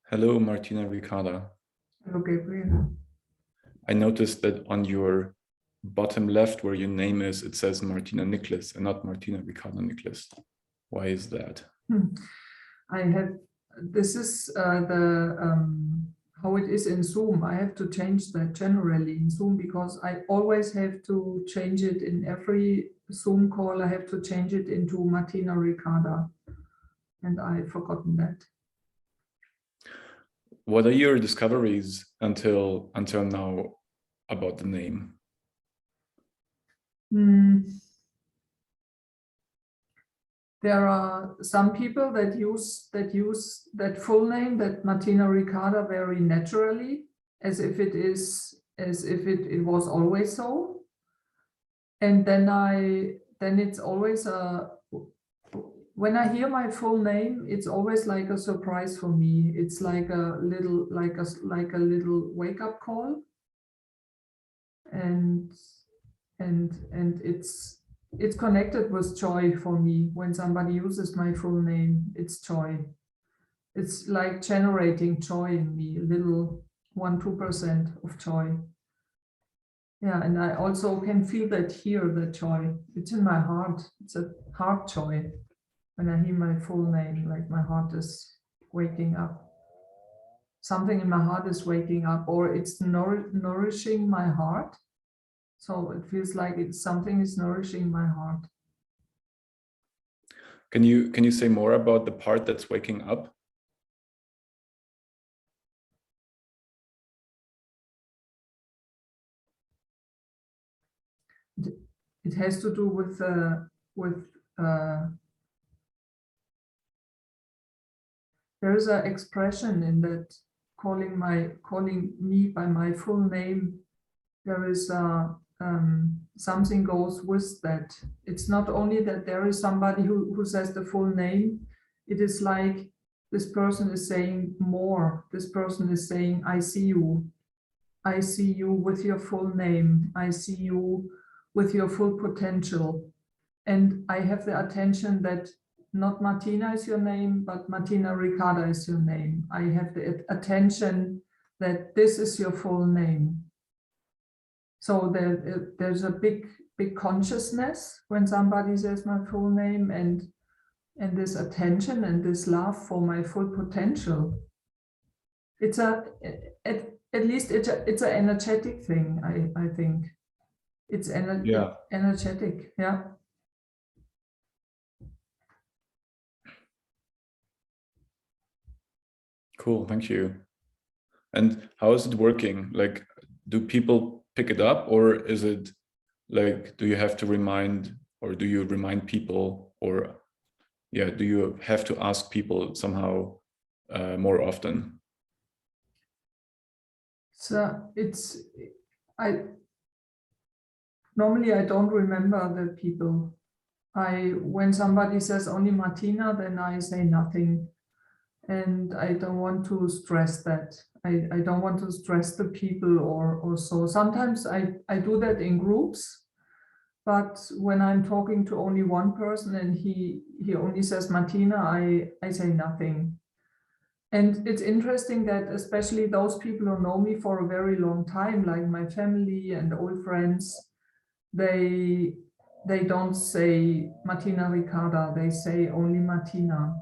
Hello, Martina Ricarda. Hello, Gabriel. I noticed that on your bottom left where your name is, it says Martina Nicholas and not Martina Ricarda Nicholas. Why is that? This is how it is in Zoom. I have to change that generally in Zoom because I always have to change it in every Zoom call. I have to change it into Martina Ricarda, and I've forgotten that. What are your discoveries until now about the name? There are some people that use that full name, that Martina Ricarda, very naturally, as if it was always so. And then it's always when I hear my full name, it's always like a surprise for me. It's like a little wake-up call, and it's connected with joy for me. When somebody uses my full name, it's joy. It's like generating joy in me, a little 1-2% of joy. Yeah, and I also can feel that here, the joy. It's in my heart. It's a heart joy. When I hear my full name, like my heart is waking up. Something in my heart is waking up, or it's nourishing my heart. So it feels like something is nourishing my heart. Can you say more about the part that's waking up? It has to do with there is an expression in that calling me by my full name. There is something goes with that. It's not only that there is somebody who says the full name. It is like this person is saying more. This person is saying, I see you. I see you with your full name. I see you with your full potential. And I have the attention that not Martina is your name, but Martina Ricarda is your name. I have the attention that this is your full name. So there's a big consciousness when somebody says my full name, and this attention and this love for my full potential. It's at least it's an energetic thing. I think it's energetic. Yeah. Cool, thank you. And how is it working? Like, do people pick it up, or is it like, do you have to remind, or do you remind people, or yeah, do you have to ask people somehow more often? So normally I don't remember the people. When somebody says only Martina, then I say nothing. And I don't want to stress that. I don't want to stress the people or so. Sometimes I do that in groups, but when I'm talking to only one person and he only says Martina, I say nothing. And it's interesting that especially those people who know me for a very long time, like my family and old friends, they don't say Martina Ricarda, they say only Martina.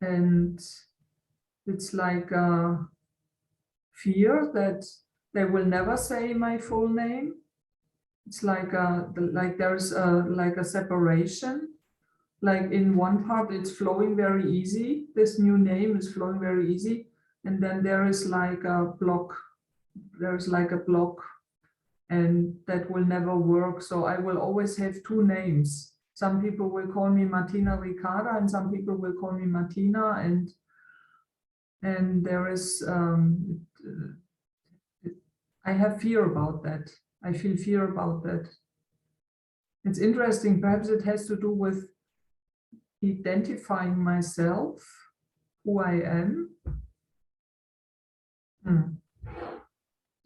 And it's like a fear that they will never say my full name. It's like there's like a separation. Like in one part, it's flowing very easy. This new name is flowing very easy. And then there is like a block. There's like a block, and that will never work. So I will always have two names. Some people will call me Martina Ricarda, and some people will call me Martina. And there is, I have fear about that. I feel fear about that. It's interesting. Perhaps it has to do with identifying myself, who I am.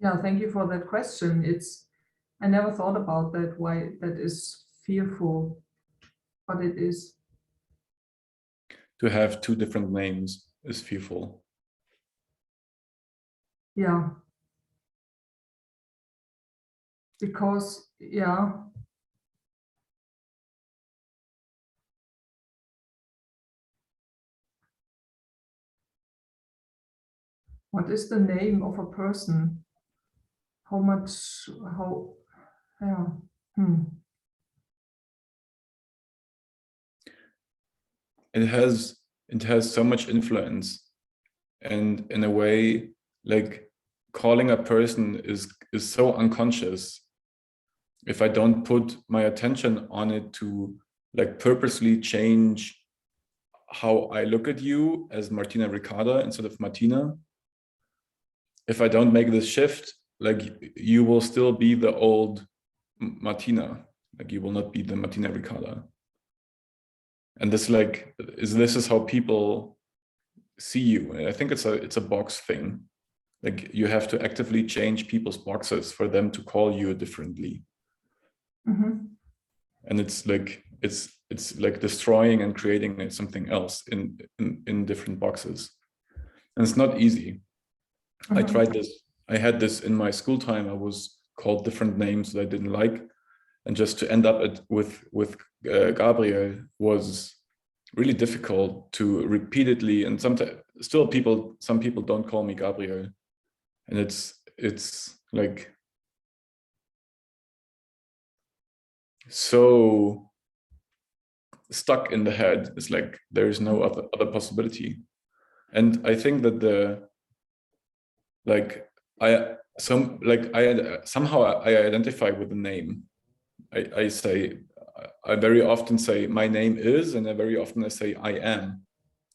Yeah, thank you for that question. I never thought about that, why that is fearful, but it is. To have two different names. fearful. Yeah. Because, yeah. What is the name of a person? How much, how, yeah. It has so much influence, and in a way, like calling a person is so unconscious. If I don't put my attention on it to like purposely change how I look at you as Martina Ricarda instead of Martina, if I don't make this shift, like you will still be the old Martina, like you will not be the Martina Ricarda. And this is how people see you. And I think it's a box thing. Like you have to actively change people's boxes for them to call you differently. Mm-hmm. And it's like destroying and creating something else in different boxes. And it's not easy. Mm-hmm. I tried this. I had this in my school time. I was called different names that I didn't like, and just to end up with Gabriel was really difficult to repeatedly. And sometimes still some people don't call me Gabriel, and it's like so stuck in the head. It's like there is no other possibility. And I think that somehow I identify with the name. I very often say my name is, and I very often say I am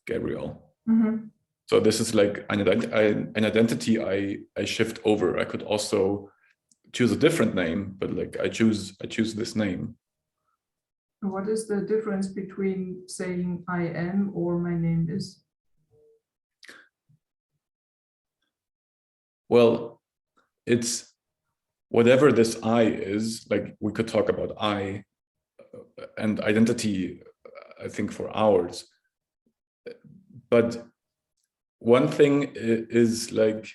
Gabriel. Mm-hmm. So this is like an identity I shift over. I could also choose a different name, but like I choose this name. What is the difference between saying I am or my name is? Well, it's whatever this I is. Like we could talk about I and identity, I think, for hours. But one thing is like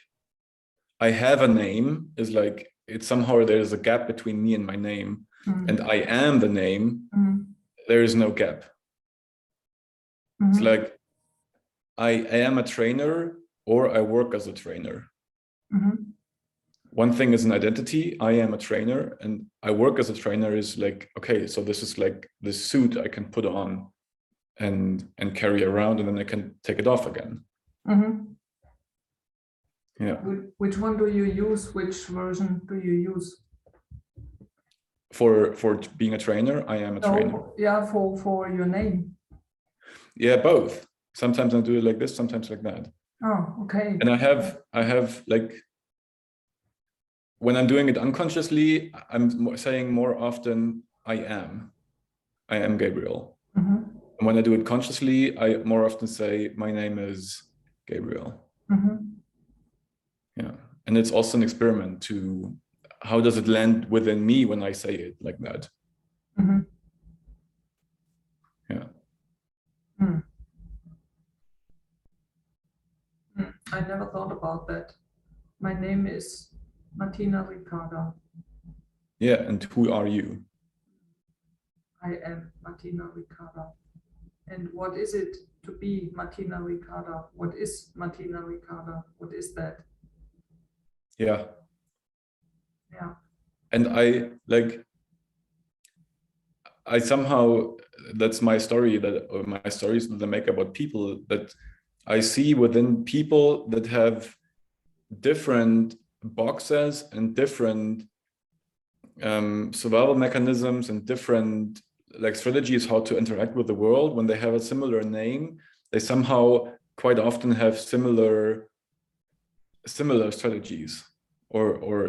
I have a name is like it's somehow there's a gap between me and my name, and I am the name. There is no gap. It's like I am a trainer or I work as a trainer. One thing is an identity. I am a trainer and I work as a trainer is like, okay, so this is like this suit I can put on and carry around, and then I can take it off again. Yeah. Which one do you use? Which version do you use? For being a trainer, I am a trainer. Yeah, for your name. Yeah, both. Sometimes I do it like this, sometimes like that. Oh, okay. And I have like, when I'm doing it unconsciously, I'm saying more often, I am Gabriel. And when I do it consciously, I more often say, my name is Gabriel. Yeah. And it's also an experiment to, how does it land within me when I say it like that? Yeah. I never thought about that. My name is Martina Ricarda. Yeah, and who are you? I am Martina Ricarda. And what is it to be Martina Ricarda? What is Martina Ricarda? What is that? Yeah. Yeah. And I somehow, that's my story, or my stories that I make about people, that I see within people that have different boxes and different survival mechanisms and different like strategies how to interact with the world. When they have a similar name, they somehow quite often have similar strategies. Or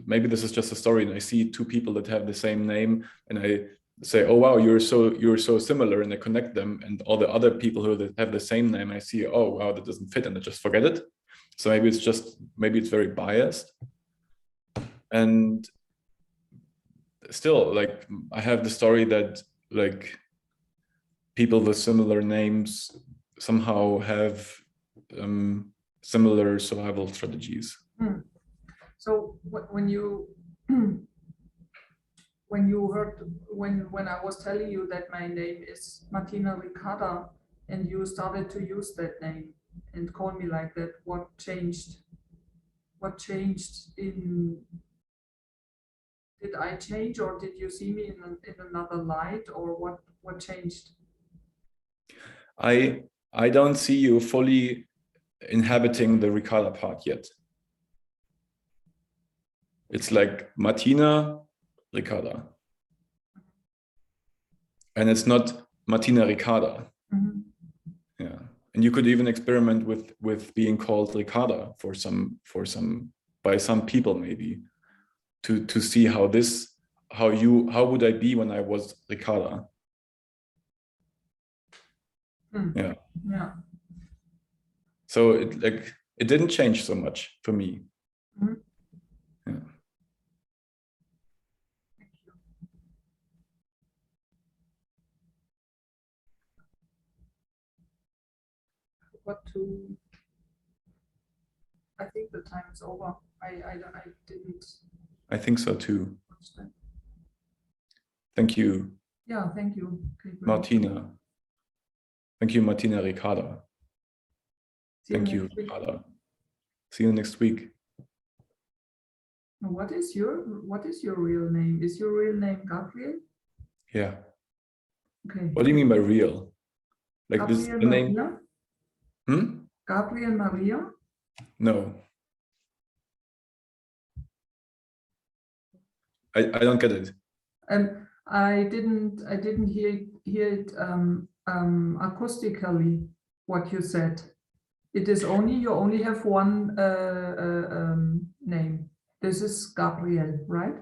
maybe this is just a story, and I see two people that have the same name, and I say, oh wow, you're so similar, and I connect them, and all the other people who have the same name, I see, oh wow, that doesn't fit, and I just forget it. So maybe it's very biased. And still, like, I have the story that like people with similar names somehow have similar survival strategies. So when you when I was telling you that my name is Martina Ricarda, and you started to use that name and call me like that, what changed? What changed in? Did I change, or did you see me in another light, or what changed? I don't see you fully inhabiting the Ricarda part yet. It's like Martina Ricarda. And it's not Martina Ricarda. Mm-hmm. Yeah. And you could even experiment with being called Ricarda by some people maybe to see how would I be when I was Ricarda. Yeah. Yeah. So it didn't change so much for me. Mm-hmm. Yeah. I think the time is over. I didn't. I think so too. Understand. Thank you. Yeah, thank you, Gabriel. Martina. Thank you, Martina Ricarda. Thank you, Ricarda. See you next week. What is your real name? Is your real name Gabriel? Yeah. Okay. What do you mean by real? Like Gabriel this the name? Maria? Hmm? Gabriel Maria? No. I don't get it. I didn't hear it acoustically what you said. It is you only have one name. This is Gabriel, right?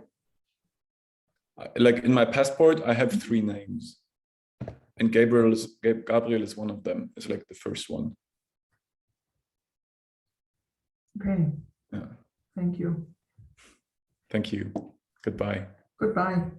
Like in my passport, I have 3 names, and Gabriel is one of them. It's like the first one. Okay. Yeah. Thank you. Thank you. Goodbye. Goodbye.